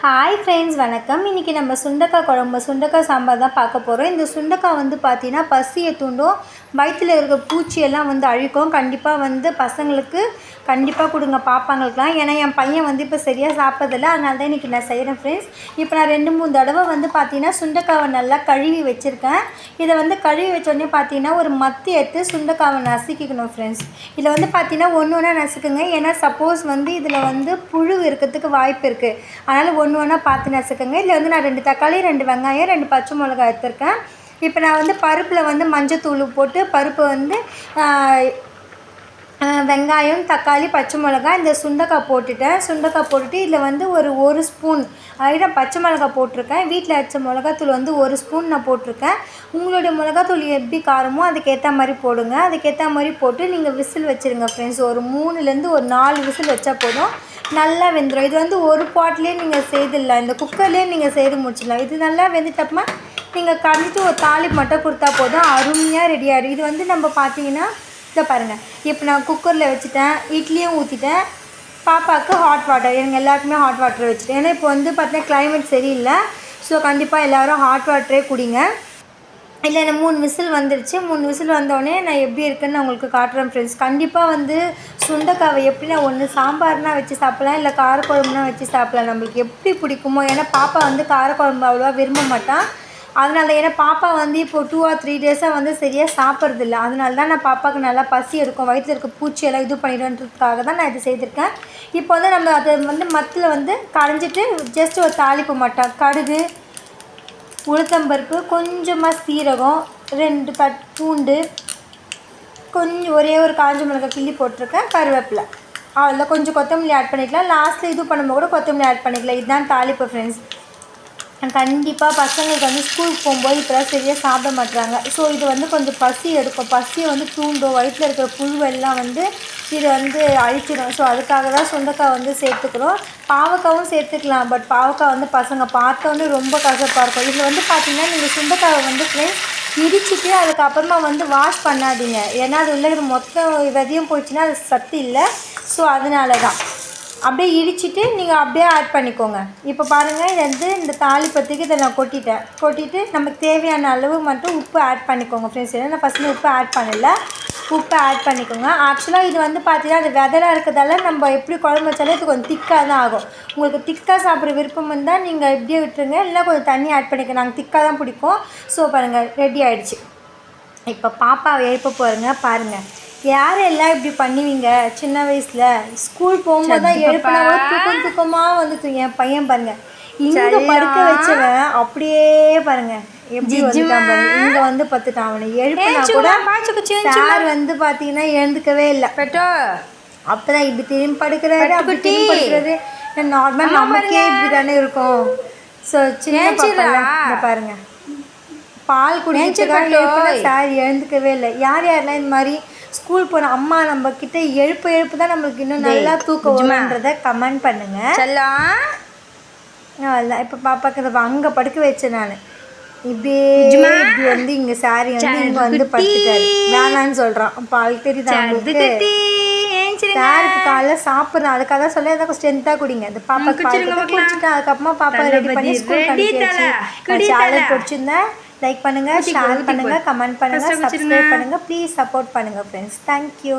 Hi friends, வணக்கம். இன்றைக்கி நம்ம சுண்டக்காய் குழம்பு, சுண்டக்காய் சாம்பார் தான் பார்க்க போகிறோம். இந்த சுண்டக்காய் பார்த்தீங்கன்னா பசியை தூண்டும், வயிற்றில் இருக்க பூச்சியெல்லாம் அழிக்கும். கண்டிப்பாக பசங்களுக்கு கண்டிப்பாக கொடுங்க, பாப்பாங்களுக்குலாம். ஏன்னா என் பையன் இப்போ சரியாக சாப்பிட்றதில்ல, அதனால தான் இன்றைக்கி நான் செய்கிறேன் ஃப்ரெண்ட்ஸ். இப்போ நான் 2-3 தடவை பார்த்தீங்கன்னா சுண்டக்காவை நல்லா கழுவி வச்சுருக்கேன். இதை கழுவி வச்சோடனே பார்த்தீங்கன்னா ஒரு மத்தி எடுத்து சுண்டக்காவை நசுக்கிக்கணும் ஃப்ரெண்ட்ஸ். இதில் பார்த்தீங்கன்னா ஒன்று ஒன்றா நசுக்குங்க. ஏன்னா சப்போஸ் இதில் புழு இருக்கிறதுக்கு வாய்ப்பு இருக்குது. அதனால் ஒன்று ஒன்றா பார்த்து நசுக்குங்க. இதில் நான் 2 தக்காளி, 2 வெங்காயம், 2 பச்சை மிளகாய் எடுத்துருக்கேன். இப்போ நான் பருப்பில் மஞ்சத்தூள் போட்டு பருப்பு வெங்காயம், தக்காளி, பச்சை மிளகாய், இந்த சுண்டக்காய் போட்டுட்டேன். சுண்டக்காய் போட்டுட்டு இதில் ஒரு ஸ்பூன் அதில் பச்சை மிளகாய் போட்டிருக்கேன். வீட்டில் அரைச்ச மிளகாத்தூள் 1 ஸ்பூன் நான் போட்டிருக்கேன். உங்களுடைய மிளகாத்தூள் எப்படி காரமோ அதுக்கேற்ற மாதிரி போடுங்க. அதுக்கேற்ற மாதிரி போட்டு நீங்கள் விசில் வச்சுருங்க ஃப்ரெண்ட்ஸ். ஒரு 3லேருந்து ஒரு 4 விசில் வச்சா போதும், நல்லா வெந்துடும். இது ஒரு பாட்லேயே நீங்கள் செய்திடலாம், இந்த குக்கர்லேயே நீங்கள் செய்து முடிச்சிடலாம். இது நல்லா வெந்துட்டப்பமா நீங்கள் கரைஞ்சிட்டு ஒரு தாளிப்பு மட்டும் கொடுத்தா போதும், அருமையாக ரெடி ஆகிடும். இது நம்ம பார்த்தீங்கன்னா இதை பாருங்கள். இப்போ நான் குக்கரில் வச்சுட்டேன், இட்லியும் ஊற்றிட்டேன். பாப்பாவுக்கு ஹாட் வாட்டர், எனக்கு எல்லாருக்குமே ஹாட் வாட்டர் வச்சுட்டேன். ஏன்னா இப்போ பார்த்தீங்கன்னா கிளைமேட் சரியில்லை. ஸோ கண்டிப்பாக எல்லோரும் ஹாட் வாட்டரே குடிங்க. இல்லை எனக்கு 3 விசில் வந்துடுச்சு. 3 விசில் வந்தோடனே நான் எப்படி இருக்குன்னு நான் உங்களுக்கு காட்டுறேன் ஃப்ரெண்ட்ஸ். கண்டிப்பாக சுண்டக்காவை எப்படின்னா ஒன்று சாம்பார்னா வச்சு சாப்பிட்லாம், இல்லை காரக்குழம்புனா வச்சு சாப்பிட்லாம், நம்மளுக்கு எப்படி பிடிக்குமோ. ஏன்னா பாப்பா காரக்குழம்பு அவ்வளோவா விரும்ப மாட்டான். அதனால ஏன்னா பாப்பா இப்போ 2 or 3 டேஸாக சரியாக சாப்பிட்றதில்ல. அதனால தான் நான் பாப்பாவுக்கு நல்லா பசி எடுக்கும், வயிற்றில் இருக்க பூச்சியெல்லாம் இது பண்ணிடுன்றதுக்காக தான் நான் இது செய்திருக்கேன். இப்போ நம்ம அதை மத்தில் கரைஞ்சிட்டு ஜஸ்ட் ஒரு தாளிப்பு மட்டும், கடுகு, உளுத்தம்பருப்பு, கொஞ்சமாக சீரகம், 2 கட் பூண்டு, கொஞ்சம் ஒரே ஒரு காஞ்ச மிளகாய் கிள்ளி போட்டிருக்கேன், கருவேப்பிலை, அதில் கொஞ்சம் கொத்தமல்லி ஆட் பண்ணிக்கலாம். லாஸ்ட்டில் இது பண்ணும்போது கூட கொத்தமல்லி ஆட் பண்ணிக்கலாம். இதுதான் தாளிப்பு ஃப்ரெண்ட்ஸ். கண்டிப்பாக பசங்களுக்கு ஸ்கூலுக்கு போகும்போது இப்போலாம் சரியாக சாப்பிட மாட்டுறாங்க. ஸோ இது கொஞ்சம் பசி எடுக்கும், பசியை தூண்டும், வயிற்றில் இருக்கிற புழுவெல்லாம் இது அழிச்சிடும். ஸோ அதுக்காக தான் சுண்டக்காய் சேர்த்துக்கிறோம். பாவக்காவும் சேர்த்துக்கலாம். பட் பாவக்காய் பசங்க பார்த்தோன்னே ரொம்ப கசப்பாக இருக்கும். இதில் பார்த்திங்கன்னா நீங்கள் சுண்டக்காவை ஃப்ரெண்ட்ஸ் இடிச்சிட்டு அதுக்கப்புறமா வாஷ் பண்ணாதீங்க. ஏன்னா அது உள்ள மொத்த விதையும் போயிடுச்சுன்னா அது சத்து இல்லை. ஸோ அதனால தான் அப்படியே இடிச்சிட்டு நீங்கள் அப்படியே ஆட் பண்ணிக்கோங்க. இப்போ பாருங்கள், இது இந்த தாளிப்பத்துக்கு இதை நான் கொட்டிட்டு நமக்கு தேவையான அளவு மட்டும் உப்பு ஆட் பண்ணிக்கோங்க ஃப்ரெண்ட்ஸ். ஏன்னா நான் ஃபஸ்ட்டு உப்பு ஆட் பண்ணலை, உப்பு ஆட் பண்ணிக்கோங்க. ஆக்சுவலாக இது பார்த்தீங்கன்னா அது வெதராக இருக்கிறதால நம்ம எப்படி குழம்பு வச்சாலும் இது கொஞ்சம் திக்காக தான் ஆகும். உங்களுக்கு திக்காக சாப்பிட்ற விருப்பம் இருந்தால் நீங்கள் இப்படியே விட்டுருங்க, இல்லை கொஞ்சம் தண்ணி ஆட் பண்ணிக்க. நாங்கள் திக்காக தான் பிடிக்கும். ஸோ பாருங்கள், ரெடி ஆகிடுச்சு. இப்போ பாப்பாவை எழுப்ப போகிறேங்க. பாருங்கள், யாரெல்லாம் இப்படி பண்ணுவீங்க சின்ன வயசில்? ஸ்கூல் போகும்போது தான் எழுப்பினா தூக்கமாக என் பையன் பாருங்கள், இங்கே படுக்க வச்சவன் அப்படியே பாருங்கள் எப்படி வந்துட்டான் பாருங்க. இங்கே பத்துட்டான். அவனை எழுப்பினா கூட சார் பார்த்தீங்கன்னா எழுந்துக்கவே இல்லை. அப்போ தான் இப்படி திரும்பி படுக்கிறாரு, அப்படி திரும்பி படுக்கிறாரு. நார்மல் நமக்கே இப்படி தானே இருக்கும். ஸோ சின்ன பாப்பா பாருங்கள், பால் குடிச்சிருக்காங்க, சார் எழுந்துக்கவே இல்லை. யாரெல்லாம் இந்த மாதிரி ஸ்கூல் போன அம்மா நம்ம கிட்ட எழுப்பு தான் நம்மளுக்கு இன்னும் நல்லா தூக்கம் வரும்ன்றதை கமெண்ட் பண்ணுங்க. அதான் இப்போ பாப்பாக்கு அங்கே படுக்க வச்சேன் நான். இப்படி இங்கே சாரி இங்கே படுத்துட்டாரு. வேணான்னு சொல்கிறான். பால் தெரியுதா உங்களுக்கு? சாருக்கு காலைல சாப்பிட்றேன், அதுக்காக தான் சொல்ல ஏதாவது ஸ்ட்ரென்த்தாக குடிங்க. இந்த பாப்பாக்கு குடிச்சுட்டு அதுக்கப்புறமா பாப்பா ரெடி பண்ணி ஸ்கூல் அனுப்பிச்சு. சேனல் பிடிச்சிருந்தேன் லைக் பண்ணுங்கள், ஷேர் பண்ணுங்கள், கமெண்ட் பண்ணுங்கள், சப்ஸ்கிரைப் பண்ணுங்கள். ப்ளீஸ் சப்போர்ட் பண்ணுங்கள் ஃப்ரெண்ட்ஸ். தேங்க்யூ.